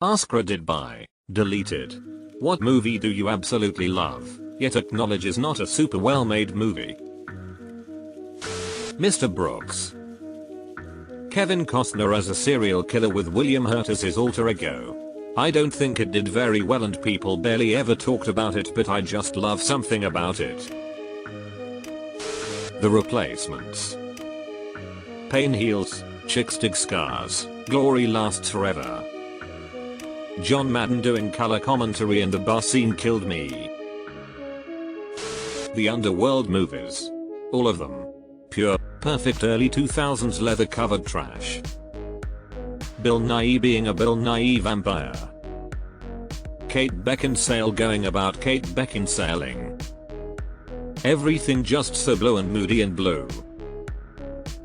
AskReddit by deleted. What movie do you absolutely love, yet acknowledge is not a super well made movie? Mr. Brooks. Kevin Costner as a serial killer with William Hurt as his alter ego. I don't think it did very well and people barely ever talked about it, but I just love something about it. The Replacements. Pain heals, chicks dig scars, glory lasts forever. John Madden doing color commentary in the bar scene killed me. The Underworld movies. All of them. Pure, perfect early 2000s leather covered trash. Bill Nighy being a Bill Nighy vampire. Kate Beckinsale going about Kate Beckinsailing. Everything just so blue and moody and blue.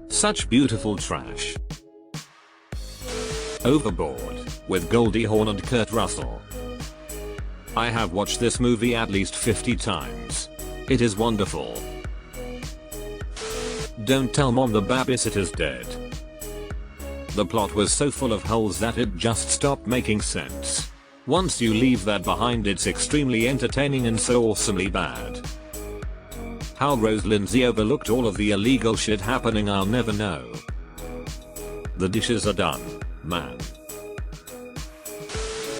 Such beautiful trash. Overboard, with Goldie Hawn and Kurt Russell. I have watched this movie at least 50 times. It is wonderful. Don't Tell Mom the Babysitter's Dead. The plot was so full of holes that it just stopped making sense. Once you leave that behind, it's extremely entertaining and so awesomely bad. How Rose Lindsay overlooked all of the illegal shit happening, I'll never know. The dishes are done, man.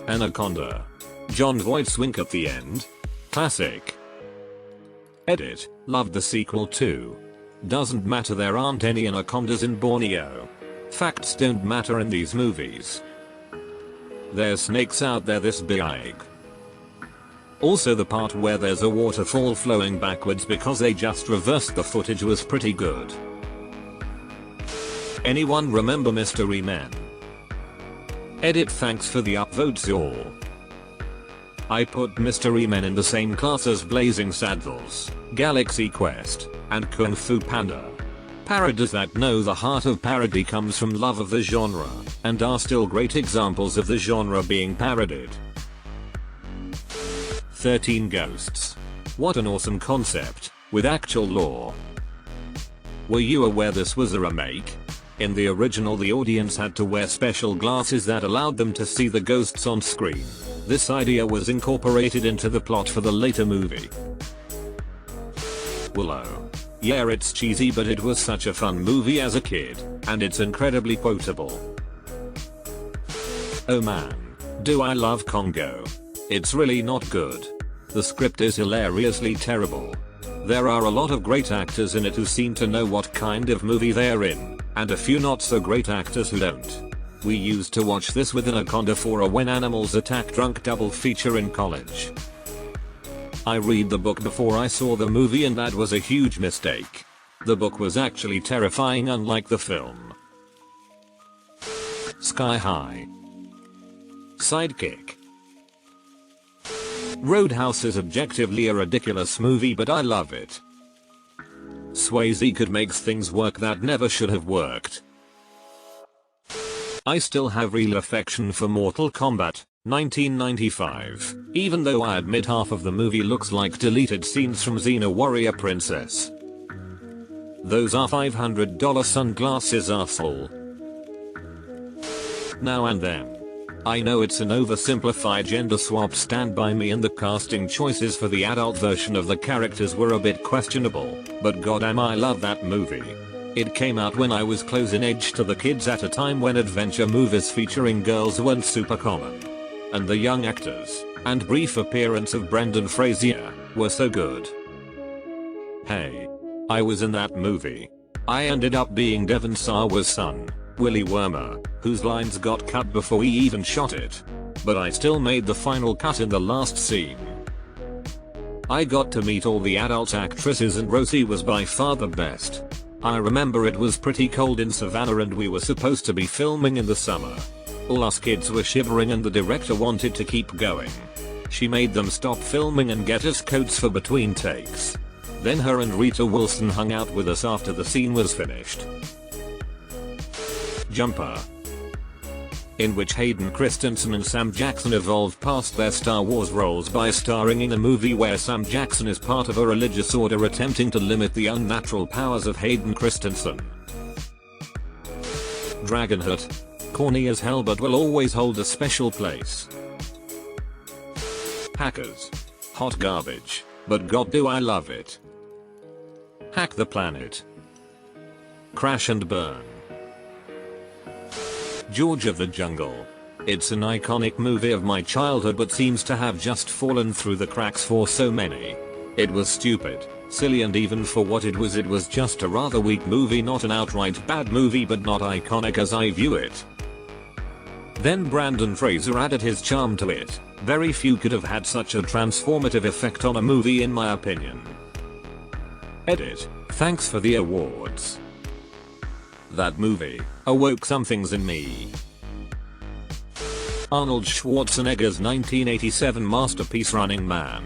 Anaconda. Jon Voight's wink at the end. Classic. Edit. Loved the sequel too. Doesn't matter, there aren't any anacondas in Borneo. Facts don't matter in these movies. There's snakes out there this big. Also the part where there's a waterfall flowing backwards because they just reversed the footage was pretty good. Anyone remember Mystery Men? Edit. Thanks for the upvotes y'all. I put Mystery Men in the same class as Blazing Saddles, Galaxy Quest, and Kung Fu Panda. Parodies that know the heart of parody comes from love of the genre, and are still great examples of the genre being parodied. 13 Ghosts. What an awesome concept, with actual lore. Were you aware this was a remake? In the original, the audience had to wear special glasses that allowed them to see the ghosts on screen. This idea was incorporated into the plot for the later movie. Willow. Yeah, it's cheesy, but it was such a fun movie as a kid, and it's incredibly quotable. Oh man. Do I love Congo. It's really not good. The script is hilariously terrible. There are a lot of great actors in it who seem to know what kind of movie they're in, and a few not so great actors who don't. We used to watch this with Anaconda for a When Animals Attack drunk double feature in college. I read the book before I saw the movie, and that was a huge mistake. The book was actually terrifying, unlike the film. Sky High. Sidekick. Roadhouse is objectively a ridiculous movie, but I love it. Swayze could make things work that never should have worked. I still have real affection for Mortal Kombat 1995, even though I admit half of the movie looks like deleted scenes from Xena Warrior Princess. Those are $500 sunglasses, arsehole. Now and Then. I know it's an oversimplified gender swap Stand By Me, and the casting choices for the adult version of the characters were a bit questionable, but goddamn I love that movie. It came out when I was closing age to the kids at a time when adventure movies featuring girls weren't super common. And the young actors, and brief appearance of Brendan Fraser, were so good. Hey. I was in that movie. I ended up being Devon Sawa's son, Willie Wormer, whose lines got cut before we even shot it. But I still made the final cut in the last scene. I got to meet all the adult actresses, and Rosie was by far the best. I remember it was pretty cold in Savannah and we were supposed to be filming in the summer. All us kids were shivering and the director wanted to keep going. She made them stop filming and get us coats for between takes. Then her and Rita Wilson hung out with us after the scene was finished. Jumper. In which Hayden Christensen and Sam Jackson evolved past their Star Wars roles by starring in a movie where Sam Jackson is part of a religious order attempting to limit the unnatural powers of Hayden Christensen. Dragonheart. Corny as hell but will always hold a special place. Hackers. Hot garbage, but god do I love it. Hack the planet. Crash and burn. George of the Jungle. It's an iconic movie of my childhood but seems to have just fallen through the cracks for so many. It was stupid, silly, and even for what it was just a rather weak movie, not an outright bad movie but not iconic as I view it. Then Brandon Fraser added his charm to it. Very few could have had such a transformative effect on a movie in my opinion. Edit. Thanks for the awards. That movie awoke some things in me. Arnold Schwarzenegger's 1987 masterpiece Running Man.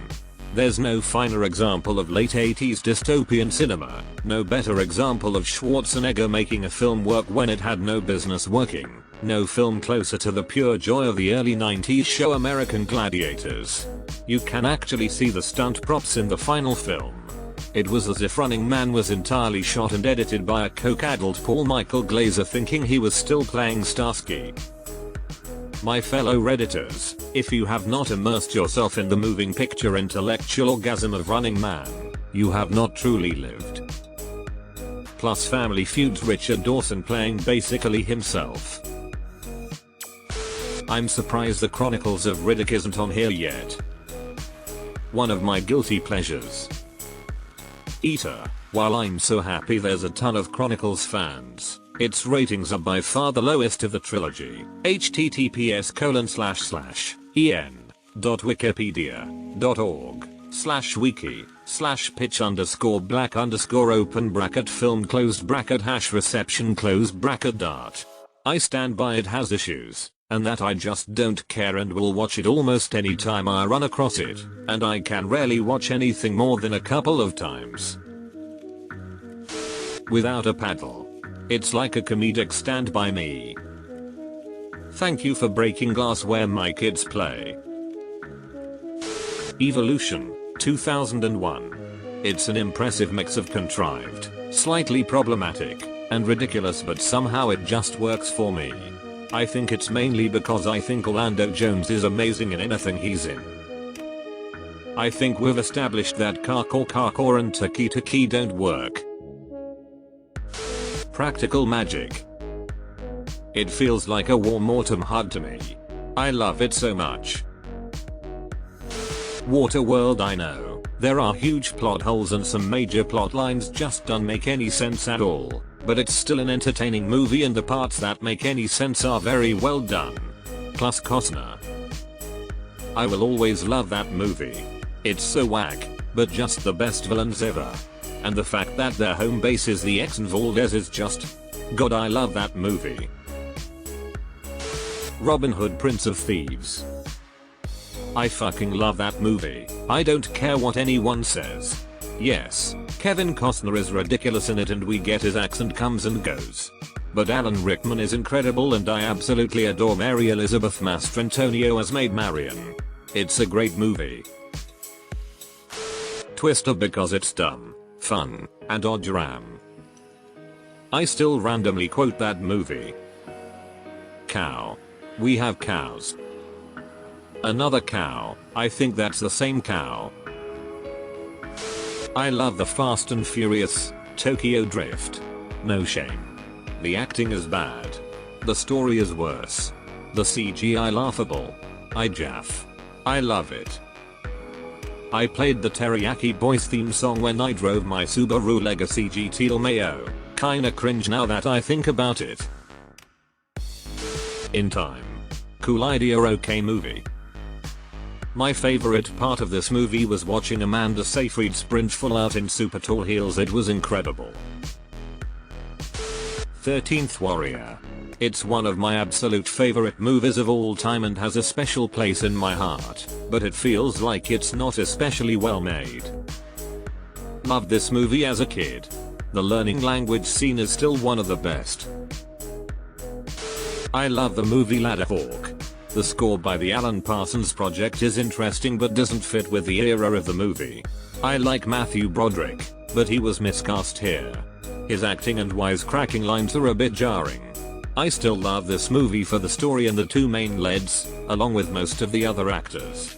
There's no finer example of late 80s dystopian cinema, no better example of Schwarzenegger making a film work when it had no business working, no film closer to the pure joy of the early 90s show American Gladiators. You can actually see the stunt props in the final film. It was as if Running Man was entirely shot and edited by a coke-addled Paul Michael Glaser thinking he was still playing Starsky. My fellow Redditors, if you have not immersed yourself in the moving picture intellectual orgasm of Running Man, you have not truly lived. Plus Family Feud's Richard Dawson playing basically himself. I'm surprised the Chronicles of Riddick isn't on here yet. One of my guilty pleasures. Eater. While I'm so happy there's a ton of Chronicles fans, its ratings are by far the lowest of the trilogy. https://en.wikipedia.org/wiki/pitch_black_open bracket film closed bracket hash reception closed bracket I stand by it has issues, and that I just don't care and will watch it almost any time I run across it, and I can rarely watch anything more than a couple of times. Without a paddle. It's like a comedic Stand By Me. Thank you for breaking glass where my kids play. Evolution, 2001. It's an impressive mix of contrived, slightly problematic, and ridiculous, but somehow it just works for me. I think it's mainly because I think Orlando Jones is amazing in anything he's in. I think we've established that Kakor and Taki Taki don't work. Practical magic. It feels like a warm autumn hug to me. I love it so much. Waterworld. I know, there are huge plot holes and some major plot lines just don't make any sense at all, but it's still an entertaining movie and the parts that make any sense are very well done. Plus Costner. I will always love that movie. It's so whack, but just the best villains ever. And the fact that their home base is the Exxon Valdez is just god. I love that movie. Robin Hood, Prince of Thieves. I fucking love that movie. I don't care what anyone says. Yes, Kevin Costner is ridiculous in it and we get his accent comes and goes. But Alan Rickman is incredible and I absolutely adore Mary Elizabeth Mastrantonio as Maid Marian. It's a great movie. Twister because it's dumb, fun, and odd ram. I still randomly quote that movie. Cow. We have cows. Another cow. I think that's the same cow. I love the Fast and Furious, Tokyo Drift. No shame. The acting is bad. The story is worse. The CGI laughable. I jaff. I love it. I played the Teriyaki Boys theme song when I drove my Subaru Legacy GT Mayo. Kinda cringe now that I think about it. In Time. Cool idea, okay movie. My favorite part of this movie was watching Amanda Seyfried sprint full out in super tall heels. It was incredible. 13th Warrior. It's one of my absolute favorite movies of all time and has a special place in my heart, but it feels like it's not especially well made. Loved this movie as a kid. The learning language scene is still one of the best. I love the movie Ladderhawk. The score by the Alan Parsons Project is interesting but doesn't fit with the era of the movie. I like Matthew Broderick, but he was miscast here. His acting and wisecracking lines are a bit jarring. I still love this movie for the story and the two main leads, along with most of the other actors.